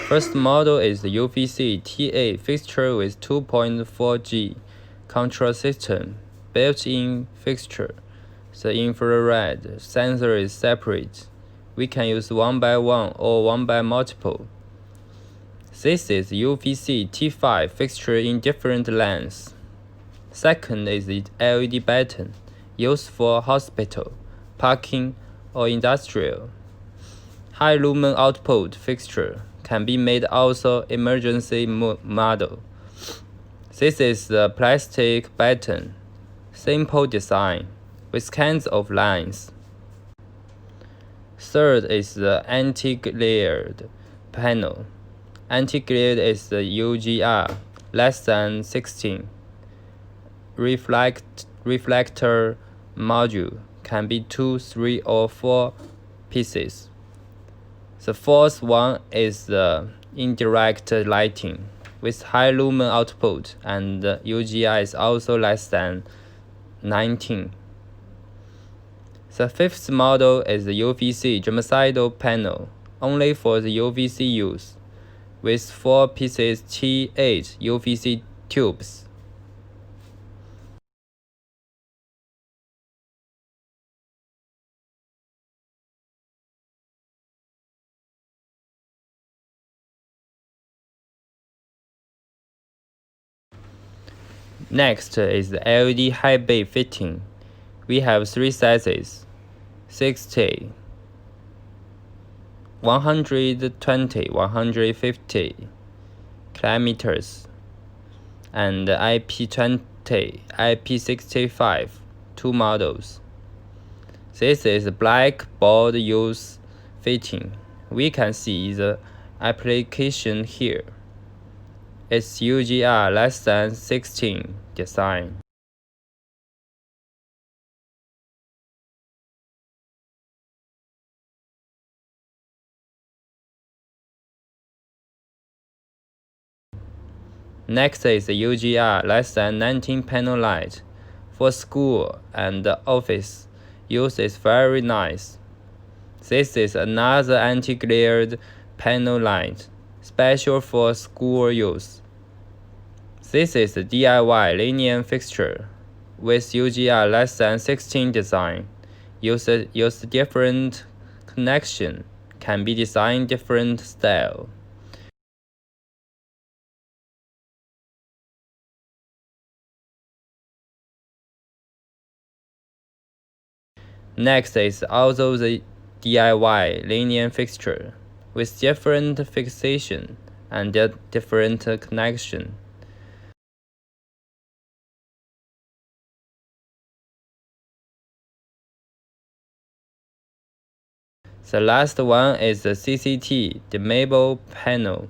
First model is the UVC T8 fixture with 2.4G control system, built-in fixture. The infrared sensor is separate. We can use one by one or one by multiple. This is UVC T5 fixture in different lengths. Second is the LED button, used for hospital, parking, or industrial. High lumen output fixture can be made also emergency model. This is the plastic button, simple design, with kinds of lines. Third is the anti-glared panel. Anti-glare is the UGR less than 16. Reflector module can be 2, 3, or 4 pieces. The fourth one is the indirect lighting with high lumen output, and UGR is also less than 19. The fifth model is the UVC germicidal panel, only for the UVC use, with 4 pieces T8 UVC tubes. Next is the LED high bay fitting. We have 3 sizes: 60, 120, 150 kilometers, and IP20, IP65, 2 models. This is black board use fitting. We can see the application here. It's UGR less than 16 design. Next is the UGR less than 19 panel light. For school and office use is very nice. This is another anti-glared panel light, special for school use. This is a DIY linear fixture with UGR less than 16 design. Use different connection, can be designed different style. Next is also the DIY linear fixture with different fixation and different connection. The last one is the CCT dimmable panel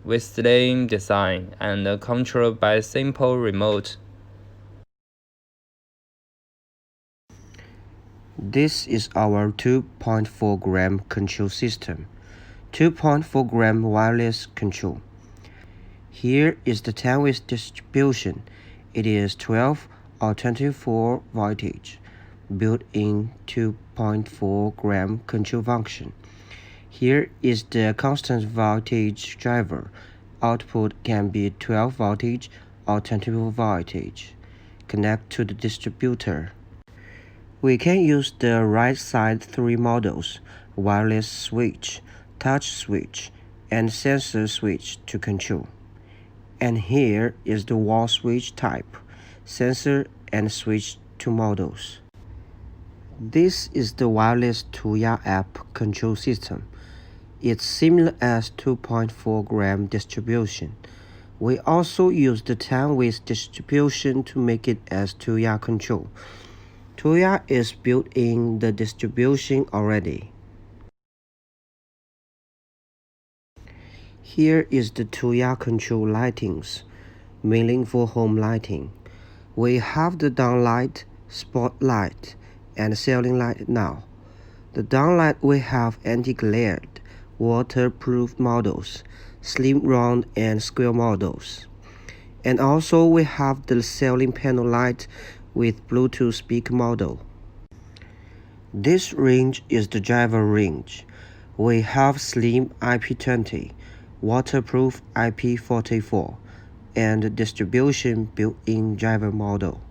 with slim design and controlled by simple remote. This is our 2.4 gram control system, 2.4 gram wireless control. Here is the 10-way distribution. It is 12 or 24 voltage, built-in 2.4 gram control function. Here is the constant voltage driver. Output can be 12 voltage or 24 voltage. Connect to the distributor. We can use the right side 3 models: wireless switch, touch switch, and sensor switch to control. And here is the wall switch type, sensor and switch 2 models. This is the wireless Tuya app control system. It's similar as 2.4 gram distribution. We also use the 10-way distribution to make it as Tuya control. Tuya is built in the distribution already. Here is the Tuya control lightings, mainly for home lighting. We have the downlight, spotlight, and ceiling light now. The downlight we have anti-glared, waterproof models, slim round and square models. And also we have the ceiling panel light with Bluetooth speaker model. This range is the driver range. We have slim IP20 waterproof IP44, and distribution built-in driver model.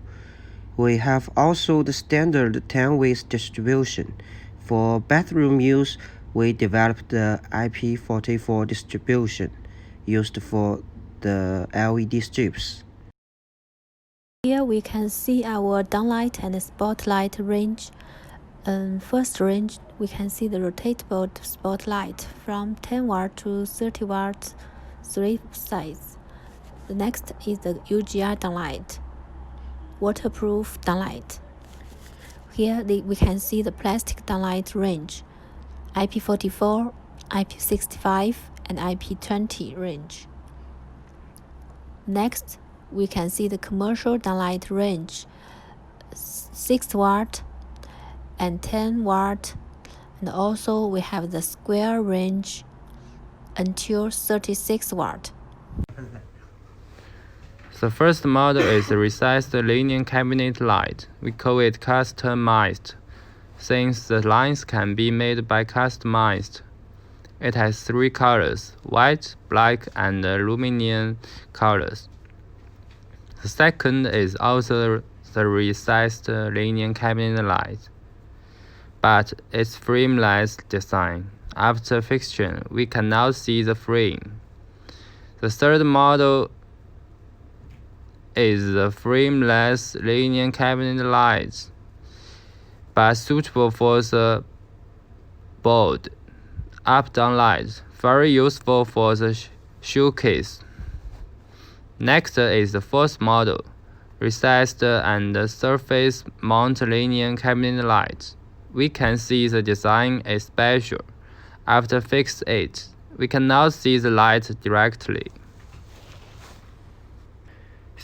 We have also the standard 10-way distribution. For bathroom use, we developed the IP44 distribution used for the LED strips. Here we can see our downlight and spotlight range. First range, we can see the rotatable spotlight from 10 watt to 30 watt, 3 size. The next is the UGI downlight, waterproof downlight. Here we can see the plastic downlight range, IP44, IP65, and IP20 range. Next, we can see the commercial downlight range, 6 watt and 10 watt, and also we have the square range until 36 watt. The first model is the resized linear cabinet light. We call it customized, since the lines can be made by customized. It has 3 colors, white, black, and aluminum colors. The second is also the resized linear cabinet light, but it's frameless design. After fixture, we can now see the frame. The third model is the frameless linear cabinet light, but suitable for the board up-down light, very useful for the showcase. Next is the fourth model, resized and surface mount linear cabinet light. We can see the design is special. After fix it, we can now see the light directly.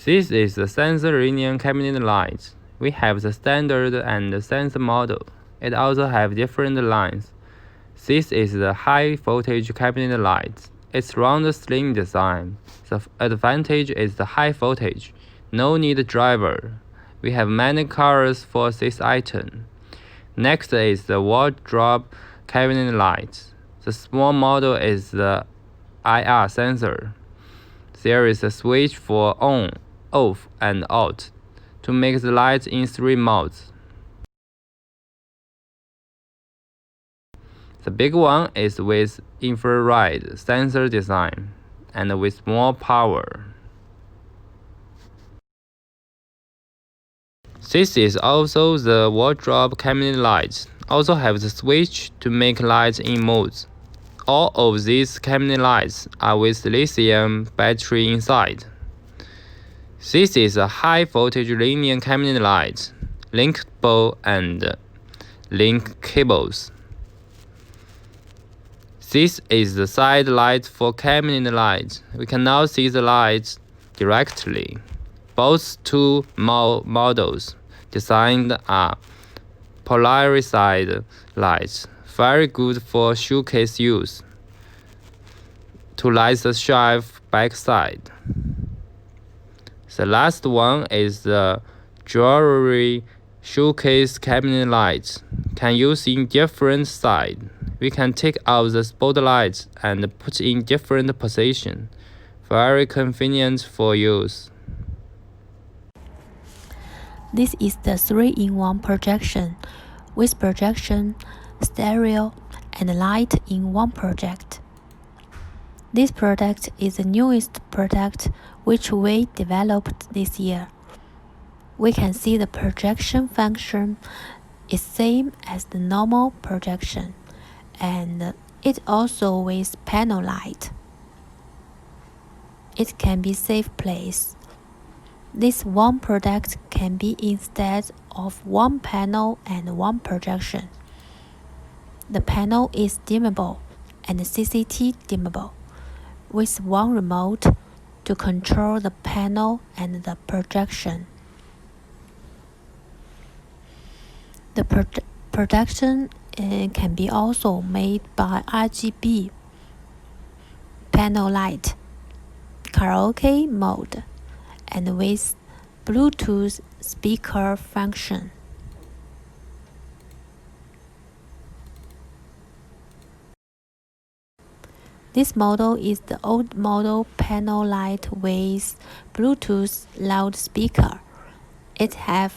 This is the sensor linear cabinet light. We have the standard and the sensor model. It also have different lines. This is the high voltage cabinet light. It's round slim design. The advantage is the high voltage. No need driver. We have many colors for this item. Next is the wardrobe cabinet light. The small model is the IR sensor. There is a switch for on, off, and out to make the light in 3 modes. The big one is with infrared sensor design and with more power. This is also the wardrobe cabinet light. Also have the switch to make lights in modes. All of these cabinet lights are with lithium battery inside. This is a high voltage linear cabinet light, linkable and link cables. This is the side light for cabinet light. We can now see the lights directly. Both two models designed are polarized lights, very good for showcase use, to light the shelf backside. The last one is the jewelry showcase cabinet light. Can use in different sides. We can take out the spotlight and put in different position. Very convenient for use. This is the 3-in-1 projection, with projection, stereo, and light in one project. This product is the newest product which we developed this year. We can see the projection function is same as the normal projection, and it also with panel light. It can be safe place. This one product can be instead of one panel and one projection. The panel is dimmable and CCT dimmable, with one remote to control the panel and the projection. The projection can be also made by RGB panel light, karaoke mode, and with Bluetooth speaker function. This model is the old model panel light with Bluetooth loudspeaker. It has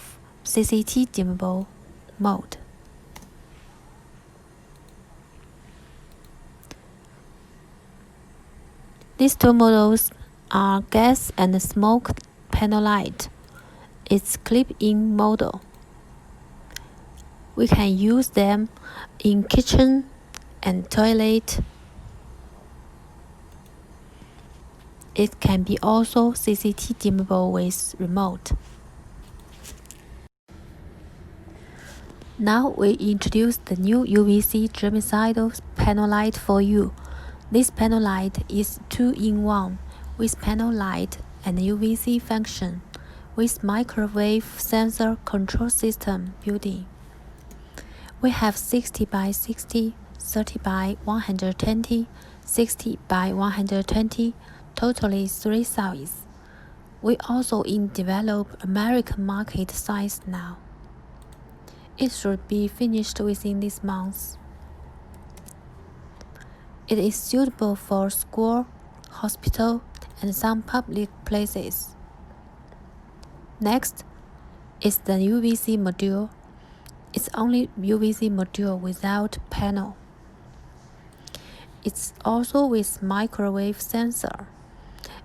CCT dimmable mode. These two models are gas and smoke panel light. It's clip-in model. We can use them in kitchen and toilet. It can be also CCT dimmable with remote. Now we introduce the new UVC germicidal panel light for you. This panel light is 2-in-1 with panel light and UVC function with microwave sensor control system built-in. We have 60 by 60, 30 by 120, 60 by 120, totally 3 sizes. We also develop American market size now. It should be finished within this month. It is suitable for school, hospital, and some public places. Next is the UVC module. It's only UVC module without panel. It's also with microwave sensor,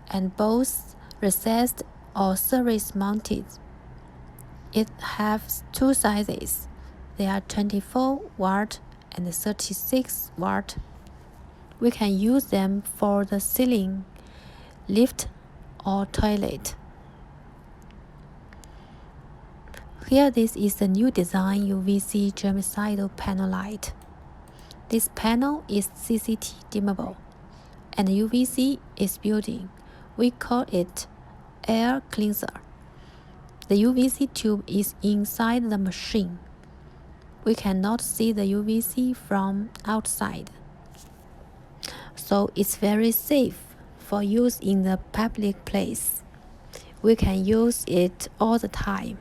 and both recessed or surface mounted. It has 2 sizes. They are 24 watt and 36 watt. We can use them for the ceiling, lift, or toilet. Here, this is the new design UVC germicidal panel light. This panel is CCT dimmable, and UVC is built-in. We call it air cleanser. The UVC tube is inside the machine. We cannot see the UVC from outside, so it's very safe for use in the public place. We can use it all the time.